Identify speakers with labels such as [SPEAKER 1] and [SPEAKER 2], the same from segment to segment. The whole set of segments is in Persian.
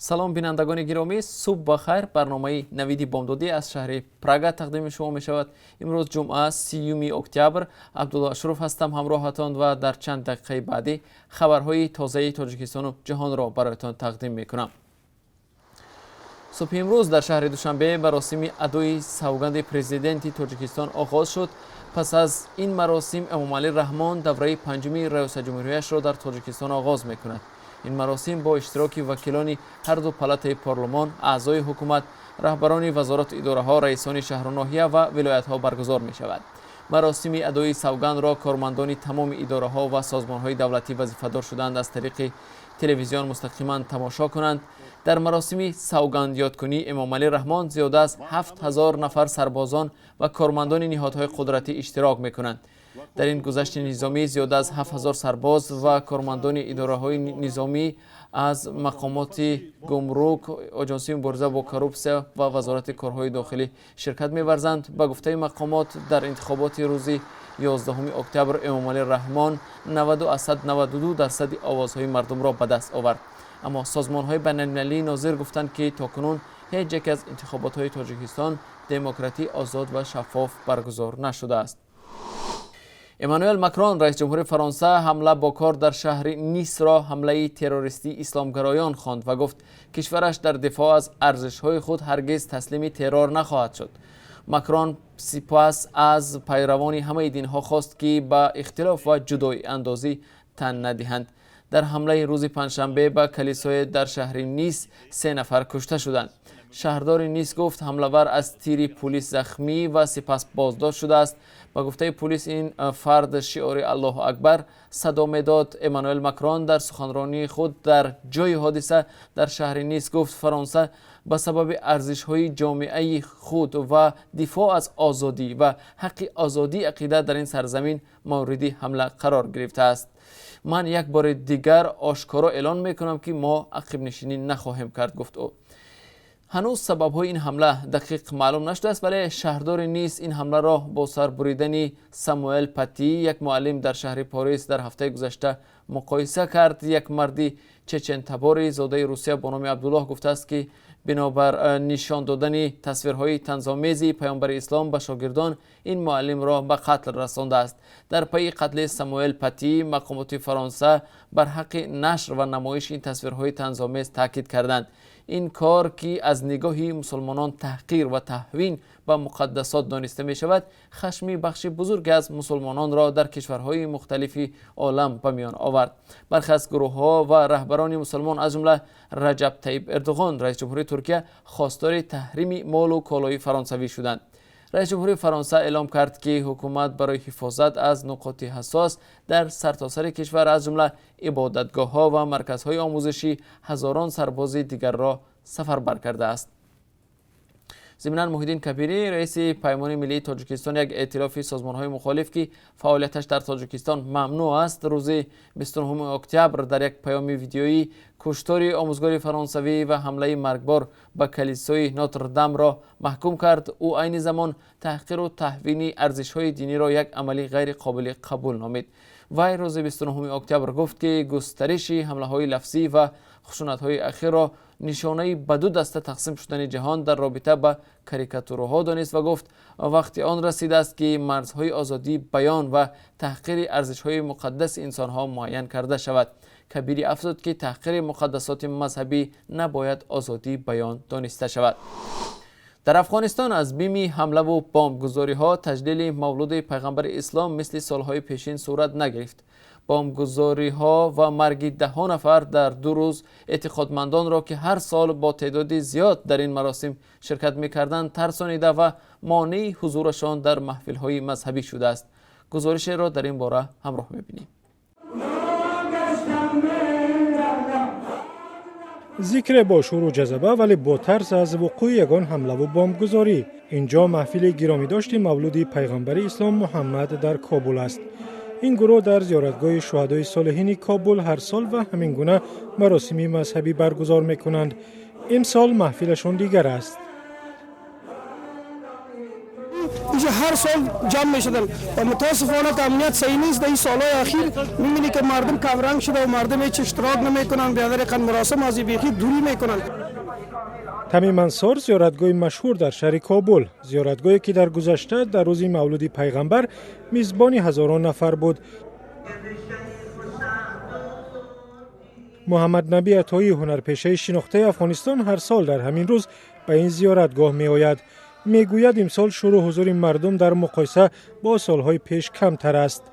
[SPEAKER 1] سلام بینندگان گرامی، صبح بخیر. برنامه نویدی بامدادی از شهر پراگ تقدیم شما می شود. امروز جمعه 30 اکتبر. عبدالله اشرف هستم همراهتان و در چند دقیقه بعدی خبرهای تازه تاجیکستان و جهان را برایتان تقدیم می کنم. صبح امروز در شهر دوشنبه مراسم ادای سوگند پرزیدنت تاجیکستان آغاز شد. پس از این مراسم امامعلی رحمان دوره پنجم رئیس جمهوریش را در تاجیکستان آغاز می کند. این مراسم با اشتراک وکیلان هر دو پالات پارلمان، اعضای حکومت، رهبران وزارت اداره ها، رئیسان شهر و ناحیه و ولایت ها برگزار می شود. مراسم ادای سوگند را کارمندان تمام اداره ها و سازمان های دولتی وظیفه‌دار شدند از طریق تلویزیون مستقیما تماشا کنند. در مراسم سوگند یادکنی امامعلی رحمان زیاده از 7000 نفر سربازان و کارمندان نهادهای قدرتی اشتراک می کنند. در این گذشت نظامی زیاده از 7000 سرباز و کارمندان اداره های نظامی از مقامات گمرک، آژانس مبارزه با کروپسیا و وزارت کارهای داخلی شرکت می‌ورزند. به گفته مقامات در انتخابات روز 11 اکتبر امامعلی رحمان 92% آوازهای مردم را به دست آورد. اما سازمان‌های بین‌المللی ناظر گفتند که تاکنون هیچ یک از انتخابات‌های تاجیکستان دموکراتی آزاد و شفاف برگزار نشده است. امانوئل ماکرون رئیس جمهور فرانسه حمله با کار در شهر نیس را حمله تروریستی اسلامگرایان خواند و گفت کشورش در دفاع از ارزش‌های خود هرگز تسلیم ترور نخواهد شد. ماکرون سپس از پیروان همه دین‌ها خواست که با اختلاف و جدای اندازی تن ندهند. در حمله روز پنجشنبه به کلیسای در شهر نیس 3 نفر کشته شدند. شهردار نیس گفت حمله‌ور از تیر پلیس زخمی و سپس بازداشت شده است. با گفته پلیس این فرد شعار الله اکبر صدا می‌داد. امانوئل ماکرون در سخنرانی خود در جای حادثه در شهر نیس گفت فرانسه به سبب ارزش‌های جامعه خود و دفاع از آزادی و حق آزادی عقیده در این سرزمین مورد حمله قرار گرفته است. من یک بار دیگر آشکارا اعلان میکنم که ما عقب نشینی نخواهیم کرد، گفت او. هنوز سبب‌های این حمله دقیق معلوم نشده است، ولی شهردار نیس این حمله را با سر بریدن ساموئل پتی، یک معلم در شهر پاریس، در هفته گذشته مقایسه کرد. یک مردی چچن تباری زاده روسیه با نام عبدالله گفته است که بنابر نشان دادن تصویرهای طنزآمیز پیامبر اسلام به شاگردان این معلم را به قتل رسانده است. در پی قتل ساموئل پتی مقامات فرانسه بر حق نشر و نمایش این تصویرهای طنزآمیز تاکید کردند. این کار که از نگاه مسلمانان تحقیر و تهوین به مقدسات دانسته می شود خشمی بخش بزرگ از مسلمانان را در کشورهای مختلف عالم به میان آورد. برخی از گروه‌ها و رهبران مسلمان از جمله رجب طیب اردوغان رئیس جمهور ترکیه خواستار تحریم مال و کالای فرانسوی شدند. رئیس جمهور فرانسه اعلام کرد که حکومت برای حفاظت از نقاط حساس در سرتاسر کشور از جمله عبادتگاه‌ها و مرکزهای آموزشی هزاران سرباز دیگر را سفربر کرده است. ضمناً محیدین کبیری رئیس پیمان ملی تاجیکستان، یک ائتلاف سازمان‌های مخالف که فعالیتش در تاجیکستان ممنوع است، روز 29 اکتبر در یک پیام ویدیویی کشتار آموزگار فرانسوی و حمله مرگبار به کلیسای ناتردام را محکوم کرد. او عین زمان تحقیر و تهوین ارزش‌های دینی را یک عملی غیر قابل قبول نامید. وی روز 29 اکتبر گفت که گسترش حمله‌های لفظی و خشونت‌های اخیر را نشانه به دو دسته تقسیم شدن جهان در رابطه با کاریکاتورها دانست و گفت وقتی آن رسیده است که مرزهای آزادی بیان و تحقیر ارزش‌های مقدس انسان‌ها معین کرده شود. کبیری افزود که تحقیر مقدسات مذهبی نباید آزادی بیان دانسته شود. در افغانستان از بیم حمله و بمبگذاری‌ها تجلیل مولد پیغمبر اسلام مثل سالهای پیشین صورت نگرفت. بمبگذاری‌ها و مرگ 10 نفر در 2 روز اعتقادمندان را که هر سال با تعداد زیاد در این مراسم شرکت می‌کردند ترسانیده و مانع حضورشان در محفل‌های مذهبی شده است. گزارش را در این باره همراه می‌بینیم.
[SPEAKER 2] ذکر با شور و جذبه ولی با ترس از وقوع یگان حمله و بمبگذاری. اینجا محفل گرامی داشت مولود پیغمبر اسلام محمد در کابل است. این گروه در زیارتگاه شهدای صالحین کابل هر سال و همین گونه مراسم مذهبی برگزار میکنند. امسال محفلشون دیگر است.
[SPEAKER 3] اینجا هر سال جمع میشدن و متاسفانه که امنیت صحیح نیست. در این سالهای اخیر میبینی که مردم کمرنگ شده و مردم هیچ اشتراک نمیکنن، به هر مراسم از بیخی دوری میکنن.
[SPEAKER 2] تمیم انصار زیارتگاه مشهور در شهر کابل، زیارتگاهی که در گذشته در روز مولد پیغمبر میزبان هزاران نفر بود. محمد نبی عطایی هنرپیشه شناخته افغانستان هر سال در همین روز به این زیارتگاه می آید. می گوید امسال شروع حضور مردم در مقایسه با سالهای پیش کمتر است.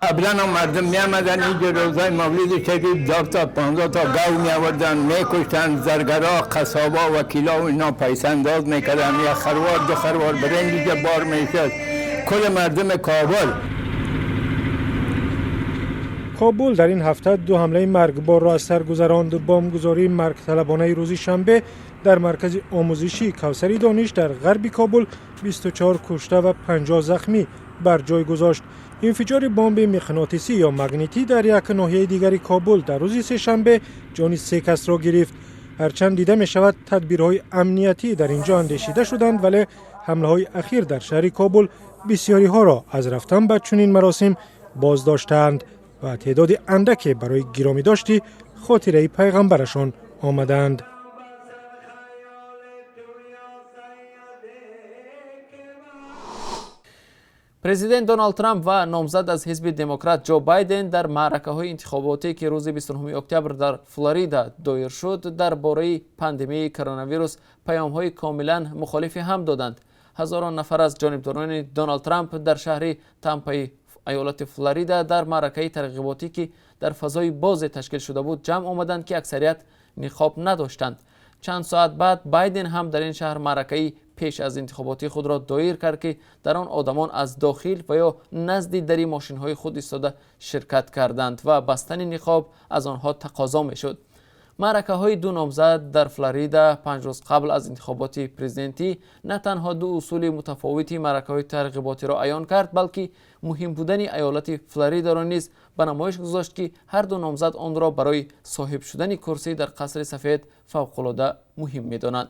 [SPEAKER 4] قبلا مردم می آمدن اینجا روزای مولد شریف 10 تا 15 تا گاو می آوردن، می کشتن، زرگرا، قصابا، وکیلا و اینا پیسه انداز می کردن، یا خروار دو خروار برنج اینجا بار می شد. کل مردم
[SPEAKER 2] کابل در این هفته 2 حمله مرگبار را از سر گذراند. بمبگذاری مرگ طلبانه روز شنبه در مرکز آموزشی کوثری دانش در غرب کابل 24 کشته و 50 زخمی بر جای گذاشت. انفجار بمب مغناطیسی یا مگنیتی در یک ناحیه دیگری کابل در روز سه‌شنبه جان 3 کس را گرفت. هرچند دیده می شود تدبیرهای امنیتی در اینجا اندیشیده شدند، ولی حمله های اخیر در شهر کابل بسیاری ها را از رفتن به چنین مراسم باز داشتند و تعداد اندکی برای گرامی داشتی خاطره پیغمبرشان آمدند.
[SPEAKER 1] پرزیدنت دونالد ترامپ و نامزد از حزب دموکرات جو بایدن در معرکه‌های انتخاباتی که روز 29 اکتبر در فلوریدا دایر شد درباره پاندمی کرونا ویروس پیام‌های کاملا مخالف هم دادند. هزاران نفر از جانبداران دونالد ترامپ در شهر تامپای ایالت فلوریدا در معرکه ترغیباتی که در فضای باز تشکیل شده بود جمع آمدند که اکثریت نقاب نداشتند. چند ساعت بعد بایدن هم در این شهر معرکه پیش از انتخاباتی خود را دایر کرد که در آن آدمان از داخل و یا نزد دری ماشین‌های خود ایستاده شرکت کردند و بستن نقاب از آنها تقاضا می‌شد. معرکه‌های 2 نامزد در فلوریدا 5 روز قبل از انتخابات پرزیدنتی نه تنها 2 اصول متفاوتی معرکه‌های ترغیباتی را عیان کرد، بلکه مهم بودن ایالت فلوریدا را نیز به نمایش گذاشت که هر 2 نامزد آن را برای صاحب شدن کرسی در قصر سفید فوق‌العاده مهم می‌دانند.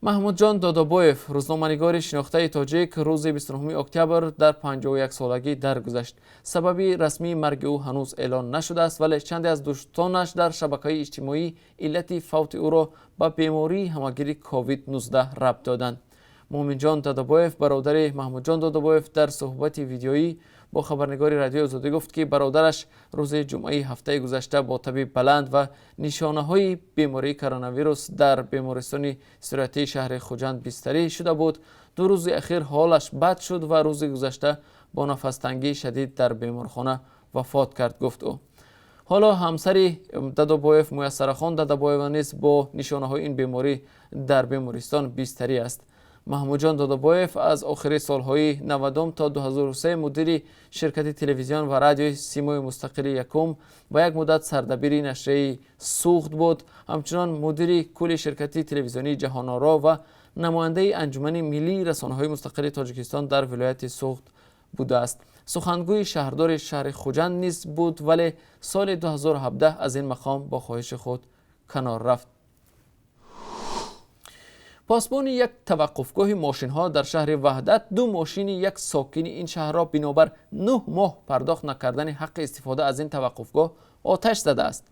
[SPEAKER 1] محمود جان دادابویف، روزنامه‌نگار شناخته تاجیک، روز 29 اکتبر در 51 سالگی درگذشت. سبب رسمی مرگ او هنوز اعلان نشده است، ولی چند از دوستانش در شبکه‌های اجتماعی علت فوت او را به بیماری همگیری کووید 19 ربط دادند. مومن جان دادابویف، برادر محمود جان دادابویف، در صحبت ویدیویی با خبرنگار رادیو آزادی گفت که برادرش روز جمعه هفته گذشته با تب بلند و نشانه‌های بیماری کرونا ویروس در بیمارستان استراحتی شهر خوجند بستری شده بود. 2 روز اخیر حالش بد شد و روز گذشته با نفس تنگی شدید در بیمارخانه وفات کرد، گفت او. حالا همسر دادابویف میسره خان دادابویف نیز با نشانه‌های این بیماری در بیمارستان بستری است. محمود جان دادابویف از آخر سالهای 90 تا 2003 مدیر شرکت تلویزیون و رادیو سیمای مستقل یکم و یک مدت سردبیر نشریه سوخت بود. همچنان مدیر کل شرکت تلویزیونی جهان آرا و نماینده انجمن ملی رسانه‌های مستقل تاجیکستان در ولایت سوخت بوده است. سخنگوی شهردار شهر خوجند نیز بود، ولی سال 2017 از این مقام با خواهش خود کنار رفت. پاسبان یک توقفگاه ماشین ها در شهر وحدت 2 ماشین یک ساکن این شهر را بنابر 9 ماه پرداخت نکردن حق استفاده از این توقفگاه آتش زده است.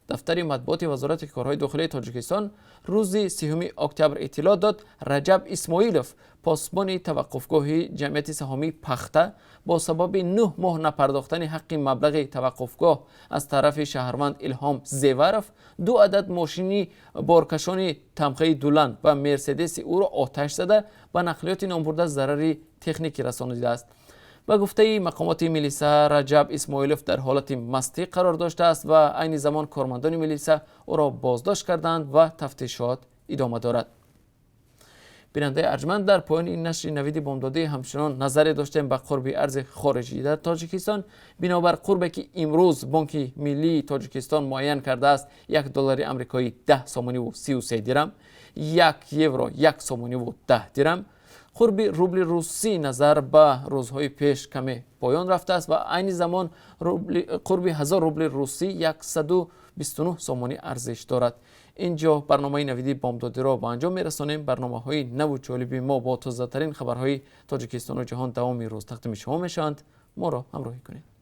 [SPEAKER 1] دفتر مطبوعات وزارت کارهای داخلی تاجیکستان روز 30 اکتبر اطلاع داد رجب اسماعیلوف، پاسبان توقفگاه جمعیت سهامی پخته، با سبب 9 ماه نپرداختن حق مبلغ توقفگاه از طرف شهروند الهام زیورف 2 عدد ماشینی بارکشان تمغه دولن و مرسدس او را آتش زده و نقلیات نامبرده ضرری تکنیکی رسانیده است. به گفته مقامات میلیسا، رجب اسماعیلوف در حالت مستی قرار داشته است و عین زمان کارمندان میلیسا او را بازداشت کردند و تفتیشات ادامه دارد. بیننده ارجمند، در پایان این نشر نوید بامدادی همچنان نظری داشتیم به قرب ارز خارجی در تاجیکستان. بنابر قربی که امروز بانک ملی تاجیکستان معین کرده است، $1 آمریکایی 10 سومانی و 33 درم، 1 یورو 1 سومانی و 10 درم. قرب روبل روسی نظر به روزهای پیش کمی پایان رفته است و عین زمان قرب 1000 روبل روسی 129 سومانی ارزش دارد. اینجا برنامه نویدی بامدادی را به انجام میرسانیم. برنامه‌های نو و جالبی ما با تازه‌ترین خبرهای تاجیکستان و جهان دوام روز تقدیم شما میشوند. ما را همراهی کنید.